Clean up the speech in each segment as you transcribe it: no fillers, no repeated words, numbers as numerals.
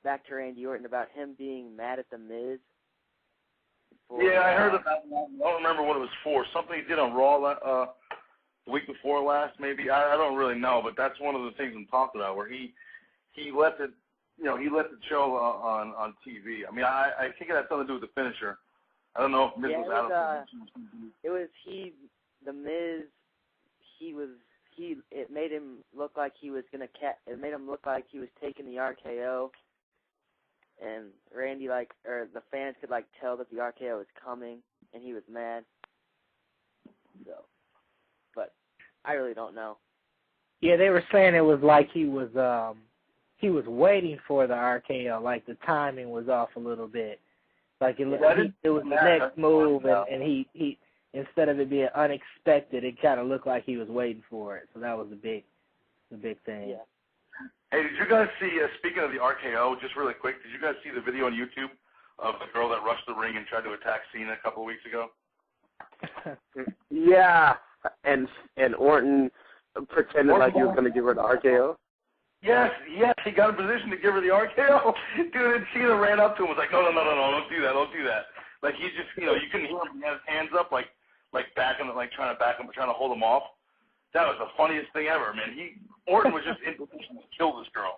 back to Randy Orton about him being mad at The Miz. Yeah, I heard about that. I don't remember what it was for. Something he did on Raw the week before last, maybe. I don't really know, but that's one of the things I'm talking about, where he lets it, he lets it show on TV. I mean, I think it had something to do with the finisher. I don't know if Miz was out of it was The Miz. It made him look like he was gonna it made him look like he was taking the RKO, and Randy or the fans could tell that the RKO was coming, and he was mad. So, but I really don't know. Yeah, they were saying it was like he was waiting for the RKO, like the timing was off a little bit. Like it was the next move, and he instead of it being unexpected, it kind of looked like he was waiting for it. So that was the big thing. Yeah. Hey, did you guys see, speaking of the RKO, just really quick, did you guys see the video on YouTube of the girl that rushed the ring and tried to attack Cena a couple of weeks ago? Yeah, and Orton pretended like he was going to give her the RKO? Yes, he got in position to give her the RKO. Dude, and Cena ran up to him and was like, no, don't do that. Like, he just, you couldn't hear him. He had his hands up, like backing, trying to back him, trying to hold him off. That was the funniest thing ever, man. Orton was just in position to kill this girl.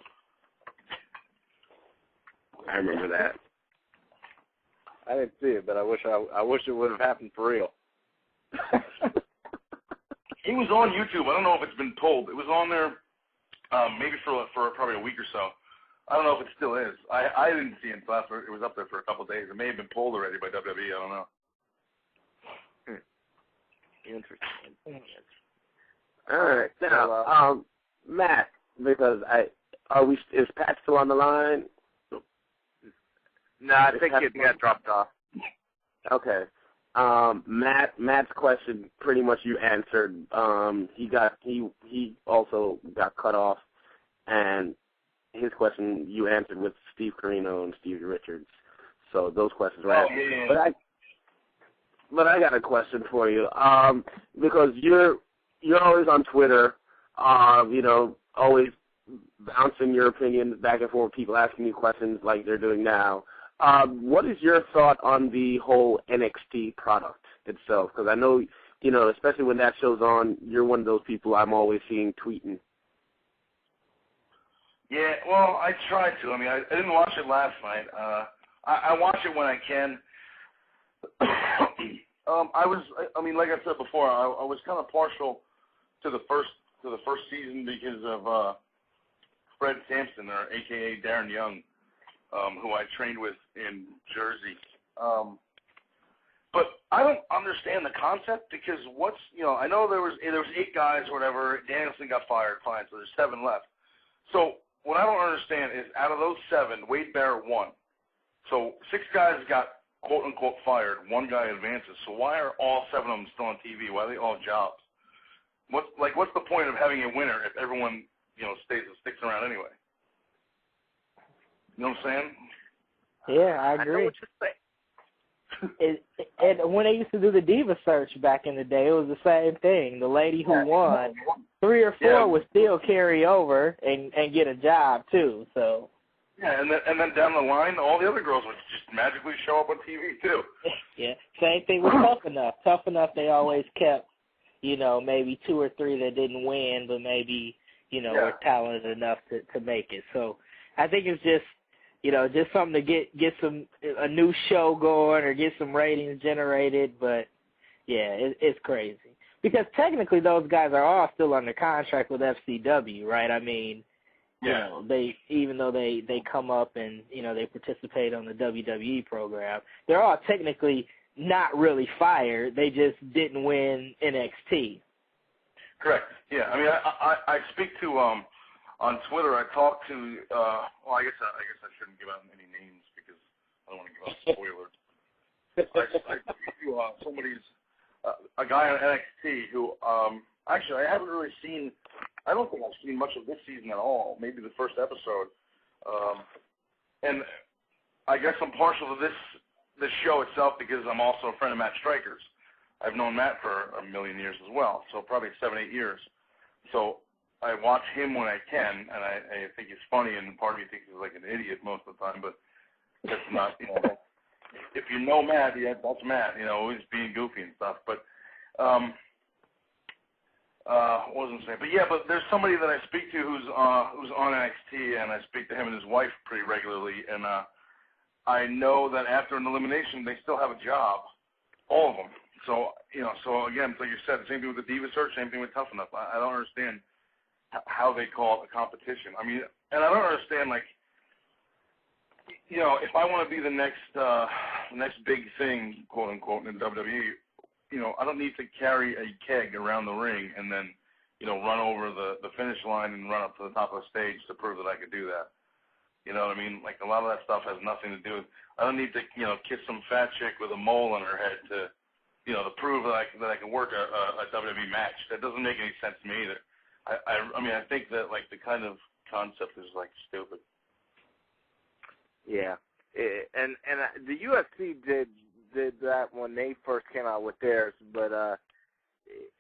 I remember that. I didn't see it, but I wish it would have happened for real. He was on YouTube. I don't know if it's been pulled. It was on there maybe for probably a week or so. I don't know if it still is. I didn't see it until after it was up there for a couple of days. It may have been pulled already by WWE. I don't know. Interesting. All right. Now, Matt, because is Pat still on the line? No, I think he got dropped off. Okay. Matt's question pretty much you answered. He also got cut off, and his question you answered with Steve Corino and Stevie Richards. So those questions were answered. Yeah. But I got a question for you. Because you're always on Twitter, always bouncing your opinion back and forth, people asking you questions like they're doing now. What is your thought on the whole NXT product itself? Because I know, especially when that show's on, you're one of those people I'm always seeing tweeting. Yeah, well, I tried to. I mean, I didn't watch it last night. I watch it when I can. Like I said before, I was kind of partial to the first season because of Fred Sampson, or AKA Darren Young, who I trained with in Jersey. But I don't understand the concept because I know there was 8 guys or whatever. Danielson got fired, fine, so there's 7 left. So what I don't understand is out of those 7, Wade Barrett won. So 6 guys got quote unquote fired. 1 guy advances. So why are all 7 of them still on TV? Why are they all jobs? What's the point of having a winner if everyone sticks around anyway? You know what I'm saying? Yeah, I agree. I know what you're saying. And when they used to do the Diva search back in the day, it was the same thing. The lady who won, 3 or 4 would still carry over and get a job too. So. Yeah, and then down the line, all the other girls would just magically show up on TV too. Yeah, same thing with Tough Enough. Tough Enough, they always kept, maybe 2 or 3 that didn't win, but maybe were talented enough to make it. So I think it's just. Just something to get a new show going or get some ratings generated. But, yeah, it's crazy. Because technically those guys are all still under contract with FCW, right? I mean, even though they come up and, they participate on the WWE program, they're all technically not really fired. They just didn't win NXT. Correct. Yeah. I mean, I speak to on Twitter, I talked to, I guess I shouldn't give out any names because I don't want to give out spoilers. I talked to a guy on NXT who, actually, I haven't really seen, I don't think I've seen much of this season at all, maybe the first episode. And I guess I'm partial to this show itself because I'm also a friend of Matt Stryker's. I've known Matt for a million years as well, so probably 7, 8 years. So I watch him when I can, and I think he's funny, and part of me thinks he's like an idiot most of the time, but that's not, you know, if you know Matt, yeah, that's Matt, you know, always being goofy and stuff. But what was I saying? But yeah, but there's somebody that I speak to who's on NXT, and I speak to him and his wife pretty regularly, and I know that after an elimination, they still have a job, all of them. So, you know, so again, like you said, the same thing with the Diva Search, same thing with Tough Enough. I don't understand how they call it a competition. I mean, and I don't understand, like, you know, if I want to be the next big thing, quote unquote, in WWE, you know, I don't need to carry a keg around the ring and then, you know, run over the finish line and run up to the top of the stage to prove that I could do that. You know what I mean? Like, a lot of that stuff has nothing to do with, I don't need to, you know, kiss some fat chick with a mole on her head to, you know, to prove that I can work a WWE match. That doesn't make any sense to me either. I mean, I think that, like, the kind of concept is, like, stupid. Yeah. And the UFC did that when they first came out with theirs, but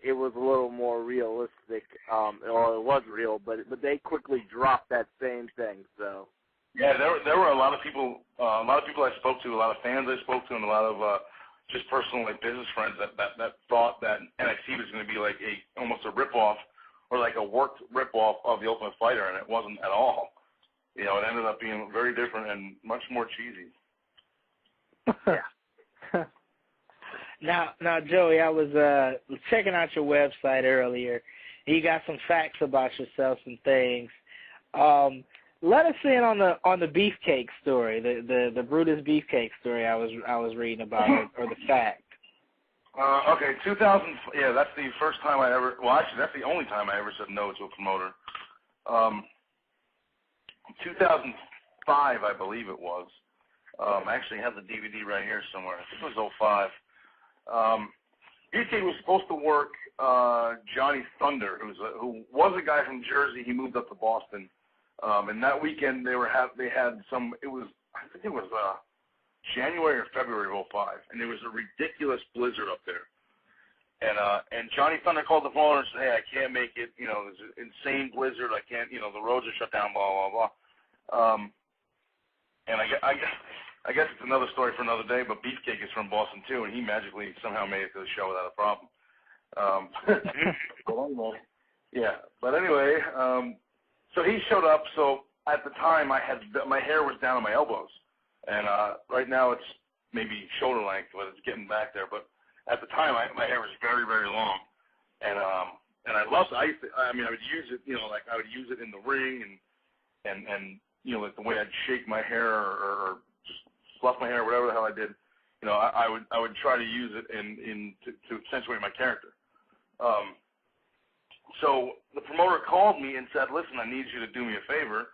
it was a little more realistic, or it was real, but they quickly dropped that same thing. So yeah, there were a lot of people I spoke to, a lot of fans I spoke to, and a lot of just personal, like, business friends that thought that NXT was going to be like almost a ripoff or like a worked ripoff of the Ultimate Fighter, and it wasn't at all. You know, it ended up being very different and much more cheesy. yeah. Now, Joey, I was checking out your website earlier. And you got some facts about yourself and things. Let us in on the beefcake story, the Brutus beefcake story I was reading about, or the fact. Okay, 2000. Yeah, that's the first time I ever. Well, actually, that's the only time I ever said no to a promoter. 2005, I believe it was. I actually have the DVD right here somewhere. I think it was 05. BK was supposed to work Johnny Thunder, who was a guy from Jersey. He moved up to Boston, and that weekend they had some. It was, I think it was January or February of 05, and there was a ridiculous blizzard up there. And Johnny Thunder called the phone and said, "Hey, I can't make it. You know, there's an insane blizzard. I can't. You know, the roads are shut down. Blah blah blah." And I guess it's another story for another day. But Beefcake is from Boston too, and he magically somehow made it to the show without a problem. But anyway, yeah. But anyway, so he showed up. So at the time, my hair was down on my elbows, and right now it's maybe shoulder length, but it's getting back there. But at the time, my hair was very, very long, and I loved it. I mean, I would use it, you know, like I would use it in the ring, and you know, like the way I'd shake my hair or just fluff my hair, whatever the hell I did, you know, I would try to use it to accentuate my character. So the promoter called me and said, "Listen, I need you to do me a favor.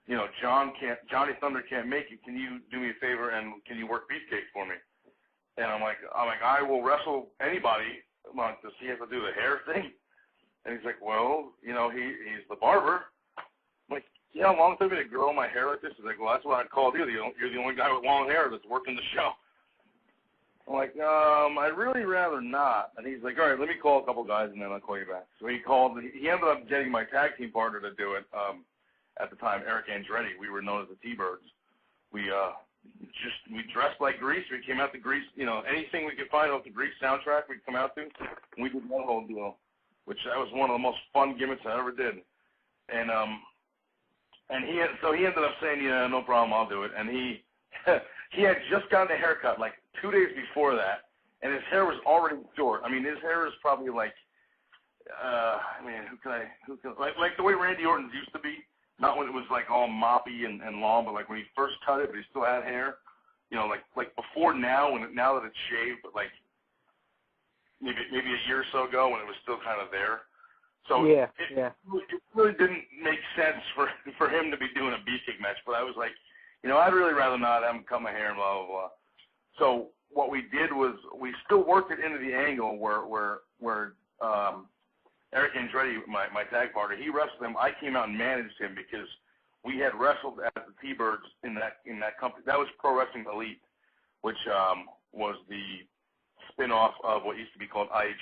You know, Johnny Thunder can't make it. Can you do me a favor and can you work Beefcake for me?" And I'm like, I will wrestle anybody. Like, does he have to do the hair thing? And he's like, well, you know, he's the barber. I'm like, you know how long it took me to grow my hair like this? He's like, well, that's what I called you. You're the only guy with long hair that's working the show. I'm like, I'd really rather not. And he's like, all right, let me call a couple guys and then I'll call you back. So he called. He ended up getting my tag team partner to do it. At the time, Eric Andretti. We were known as the T-Birds. We dressed like Grease. We came out to Grease. You know, anything we could find off the Grease soundtrack, we'd come out to. And we did one whole deal, which that was one of the most fun gimmicks I ever did. And he ended up saying, yeah, no problem, I'll do it. And he had just gotten a haircut like 2 days before that, and his hair was already short. I mean, his hair is probably like, I mean, like the way Randy Orton's used to be. Not when it was like all moppy and long, but like when he first cut it, but he still had hair. You know, like before now that it's shaved, but like maybe a year or so ago when it was still kind of there. So it really didn't make sense for him to be doing a beefcake match. But I was like, you know, I'd really rather not have him cut my hair and blah blah blah. So what we did was we still worked it into the angle where Eric Andretti, my tag partner, he wrestled him. I came out and managed him because we had wrestled as the T-Birds in that company. That was Pro Wrestling Elite, which was the spin-off of what used to be called IHP.